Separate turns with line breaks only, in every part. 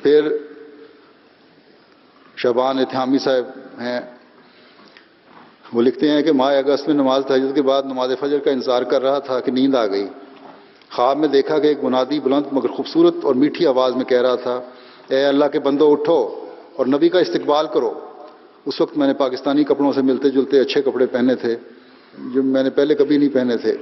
پھر شعبان اتحامی صاحب ہیں، وہ لکھتے ہیں کہ ماہ اگست میں نماز تہجد کے بعد نماز فجر کا انتظار کر رہا تھا کہ نیند آ گئی۔ خواب میں دیکھا کہ ایک منادی بلند مگر خوبصورت اور میٹھی آواز میں کہہ رہا تھا، اے اللہ کے بندو اٹھو اور نبی کا استقبال کرو۔ اس وقت میں نے پاکستانی کپڑوں سے ملتے جلتے اچھے کپڑے پہنے تھے جو میں نے پہلے کبھی نہیں پہنے تھے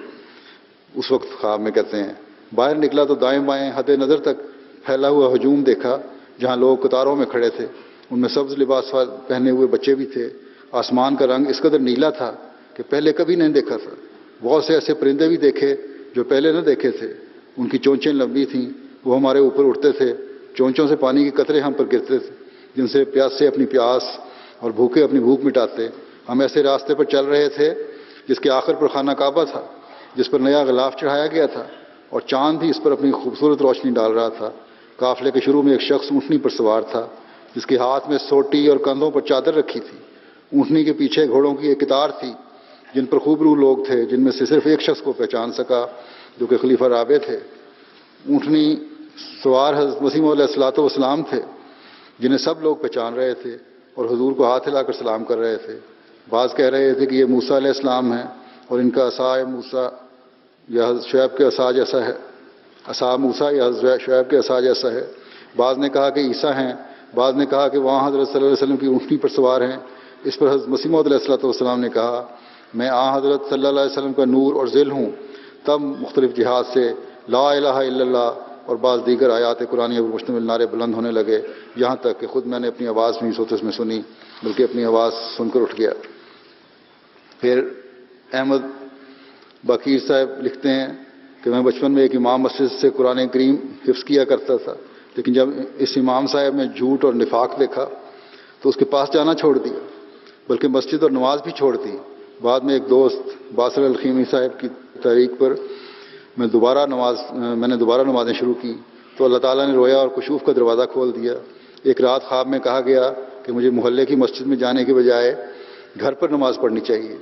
اس وقت، خواب میں کہتے ہیں۔ باہر نکلا تو دائیں بائیں حد نظر تک پھیلا ہوا ہجوم دیکھا جہاں لوگ قطاروں میں کھڑے تھے، ان میں سبز لباس پہنے ہوئے بچے بھی تھے۔ آسمان کا رنگ اس قدر نیلا تھا کہ پہلے کبھی نہیں دیکھا تھا۔ بہت سے ایسے پرندے بھی دیکھے جو پہلے نہ دیکھے تھے، ان کی چونچیں لمبی تھیں، وہ ہمارے اوپر اڑتے تھے، چونچوں سے پانی کے قطرے ہم پر گرتے تھے جن سے پیاسے اپنی پیاس اور بھوکے اپنی بھوک مٹاتے۔ ہم ایسے راستے پر چل رہے تھے جس کے آخر پر خانہ کعبہ تھا، جس پر نیا غلاف چڑھایا گیا تھا اور چاند بھی اس پر اپنی خوبصورت روشنی ڈال رہا تھا۔ قافلے کے شروع میں ایک شخص اونٹنی پر سوار تھا جس کے ہاتھ میں سوٹی اور کندھوں پر چادر رکھی تھی۔ اونٹنی کے پیچھے گھوڑوں کی ایک قطار تھی جن پر خوبرو لوگ تھے، جن میں سے صرف ایک شخص کو پہچان سکا جو کہ خلیفہ رابع تھے۔ اونٹنی سوار حضرت مسیح علیہ الصلوۃ والسلام تھے جنہیں سب لوگ پہچان رہے تھے اور حضور کو ہاتھ ہلا کر سلام کر رہے تھے۔ بعض کہہ رہے تھے کہ یہ موسیٰ علیہ السلام ہیں اور ان کا عصا موسیٰ یا حضرت شعیب کے عصا جیسا ہے، عصا موسیٰ یا حضرت شعیب کے عصا جیسا ہے۔ بعض نے کہا کہ عیسیٰ ہیں، بعض نے کہا کہ وہاں حضرت صلی اللہ علیہ وسلم کی اونٹنی پر سوار ہیں۔ اس پر حضرت مسیح علیہ الصلوۃ والسلام نے کہا، میں حضرت صلی اللہ علیہ وسلم کا نور اور ظل ہوں۔ تب مختلف جہات سے لا الہ الا اللہ اور بعض دیگر آیات قرآن پر مشتمل نعرے بلند ہونے لگے، یہاں تک کہ خود میں نے اپنی آواز نہیں سوتے اس میں سنی بلکہ اپنی آواز سن کر اٹھ گیا۔ پھر احمد باقیر صاحب لکھتے ہیں کہ میں بچپن میں ایک امام مسجد سے قرآن کریم حفظ کیا کرتا تھا، لیکن جب اس امام صاحب نے جھوٹ اور نفاق دیکھا تو اس کے پاس جانا چھوڑ دیا، بلکہ مسجد اور نماز بھی چھوڑ دی۔ بعد میں ایک دوست باسل الخیمی صاحب کی تحریک پر میں نے دوبارہ نمازیں شروع کی تو اللہ تعالیٰ نے رویا اور کشوف کا دروازہ کھول دیا۔ ایک رات خواب میں کہا گیا کہ مجھے محلے کی مسجد میں جانے کے بجائے گھر پر نماز پڑھنی چاہیے۔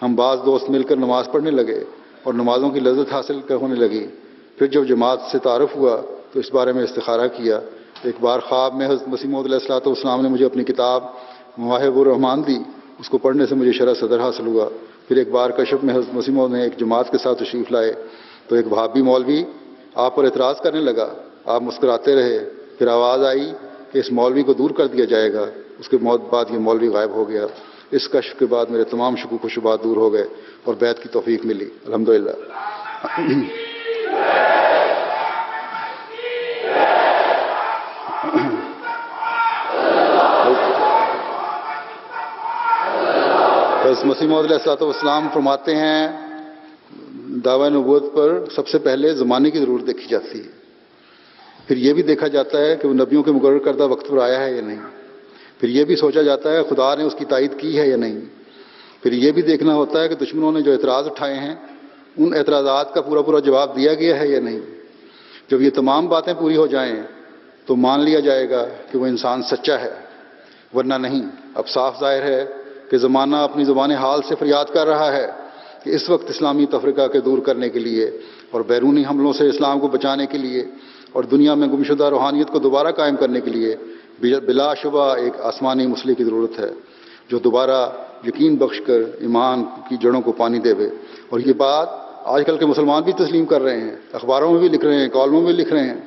ہم بعض دوست مل کر نماز پڑھنے لگے اور نمازوں کی لذت حاصل ہونے لگی۔ پھر جب جماعت سے تعارف ہوا تو اس بارے میں استخارہ کیا۔ ایک بار خواب میں حضرت مسیح علیہ الصلوۃ والسلام نے مجھے اپنی کتاب مواہب الرحمان دی، اس کو پڑھنے سے مجھے شرح صدر حاصل ہوا۔ پھر ایک بار کشف میں حضرت مسیح نے ایک جماعت کے ساتھ تشریف لائے تو ایک بھابی مولوی آپ پر اعتراض کرنے لگا، آپ مسکراتے رہے۔ پھر آواز آئی کہ اس مولوی کو دور کر دیا جائے گا۔ اس کے موت بعد یہ مولوی غائب ہو گیا۔ اس کشف کے بعد میرے تمام شکوک و شبہات دور ہو گئے اور بیعت کی توفیق ملی، الحمدللہ۔ بس مسیح موعود علیہ الصلوۃ والسلام فرماتے ہیں دعوی نبوت پر سب سے پہلے زمانے کی ضرورت دیکھی جاتی ہے، پھر یہ بھی دیکھا جاتا ہے کہ وہ نبیوں کے مقرر کردہ وقت پر آیا ہے یا نہیں، پھر یہ بھی سوچا جاتا ہے خدا نے اس کی تائید کی ہے یا نہیں، پھر یہ بھی دیکھنا ہوتا ہے کہ دشمنوں نے جو اعتراض اٹھائے ہیں ان اعتراضات کا پورا جواب دیا گیا ہے یا نہیں۔ جب یہ تمام باتیں پوری ہو جائیں تو مان لیا جائے گا کہ وہ انسان سچا ہے، ورنہ نہیں۔ اب صاف ظاہر ہے کہ زمانہ اپنی زبان حال سے فریاد کر رہا ہے کہ اس وقت اسلامی تفرقہ کے دور کرنے کے لیے اور بیرونی حملوں سے اسلام کو بچانے کے لیے اور دنیا میں گمشدہ روحانیت کو دوبارہ قائم کرنے کے لیے بلا شبہ ایک آسمانی مسلح کی ضرورت ہے جو دوبارہ یقین بخش کر ایمان کی جڑوں کو پانی دے۔ اور یہ بات آج کل کے مسلمان بھی تسلیم کر رہے ہیں، اخباروں میں بھی لکھ رہے ہیں، کالموں میں لکھ رہے ہیں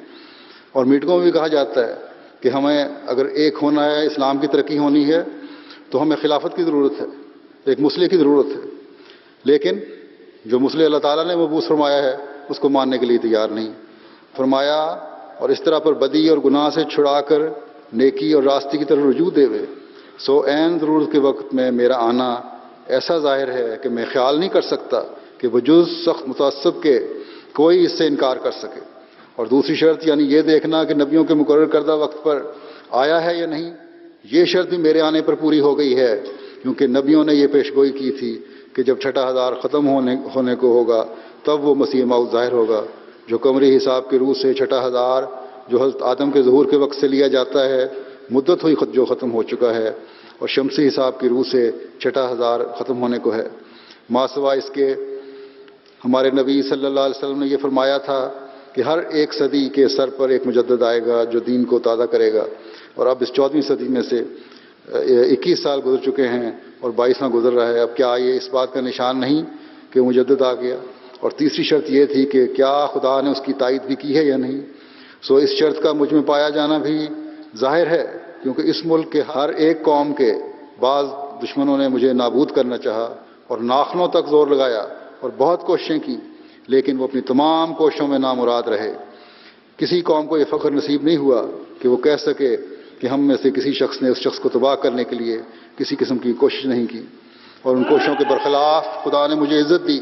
اور میٹنگوں میں بھی کہا جاتا ہے کہ ہمیں اگر ایک ہونا ہے، اسلام کی ترقی ہونی ہے تو ہمیں خلافت کی ضرورت ہے، ایک مسلح کی ضرورت ہے۔ لیکن جو مسلح اللہ تعالیٰ نے مبعوث فرمایا ہے اس کو ماننے کے لیے تیار نہیں فرمایا، اور اس طرح پر بدی اور گناہ سے چھڑا کر نیکی اور راستے کی طرف رجوع دے ہوئے سو عین ضرورت کے وقت میں میرا آنا ایسا ظاہر ہے کہ میں خیال نہیں کر سکتا کہ بجز سخت متعصب کے کوئی اس سے انکار کر سکے۔ اور دوسری شرط یعنی یہ دیکھنا کہ نبیوں کے مقرر کردہ وقت پر آیا ہے یا نہیں، یہ شرط بھی میرے آنے پر پوری ہو گئی ہے، کیونکہ نبیوں نے یہ پیشگوئی کی تھی کہ جب چھٹا ہزار ختم ہونے کو ہوگا تب وہ مسیح موعود ظاہر ہوگا، جو قمری حساب کے روح سے چھٹا ہزار جو حضرت آدم کے ظہور کے وقت سے لیا جاتا ہے مدت ہوئی جو ختم ہو چکا ہے، اور شمسی حساب کی روح سے چھٹا ہزار ختم ہونے کو ہے۔ ماسوا اس کے ہمارے نبی صلی اللہ علیہ وسلم نے یہ فرمایا تھا کہ ہر ایک صدی کے سر پر ایک مجدد آئے گا جو دین کو تازہ کرے گا، اور اب اس 14ویں صدی میں سے 21 سال گزر چکے ہیں اور 22واں گزر رہا ہے. اب کیا یہ اس بات کا نشان نہیں کہ مجدد آ گیا؟ اور تیسری شرط یہ تھی کہ کیا خدا نے اس کی تائید بھی کی ہے یا نہیں. اس شرط کا مجھ میں پایا جانا بھی ظاہر ہے، کیونکہ اس ملک کے ہر ایک قوم کے بعض دشمنوں نے مجھے نابود کرنا چاہا اور ناخنوں تک زور لگایا اور بہت کوششیں کی، لیکن وہ اپنی تمام کوششوں میں نامراد رہے. کسی قوم کو یہ فخر نصیب نہیں ہوا کہ وہ کہہ سکے کہ ہم میں سے کسی شخص نے اس شخص کو تباہ کرنے کے لیے کسی قسم کی کوشش نہیں کی، اور ان کوششوں کے برخلاف خدا نے مجھے عزت دی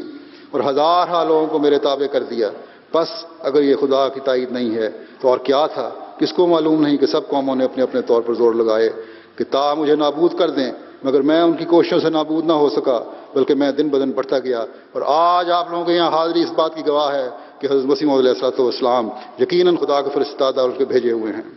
اور ہزارہ لوگوں کو میرے تابع کر دیا. بس اگر یہ خدا کی تائید نہیں ہے تو اور کیا تھا؟ کس کو معلوم نہیں کہ سب قوموں نے اپنے اپنے طور پر زور لگائے کہ تا مجھے نابود کر دیں، مگر میں ان کی کوششوں سے نابود نہ ہو سکا، بلکہ میں دن بدن بڑھتا گیا. اور آج آپ لوگوں کے یہاں حاضری اس بات کی گواہ ہے کہ حضرت مسیح موعود علیہ الصلوۃ والسلام یقیناً خدا کے فرستادہ اور اس کے بھیجے ہوئے ہیں.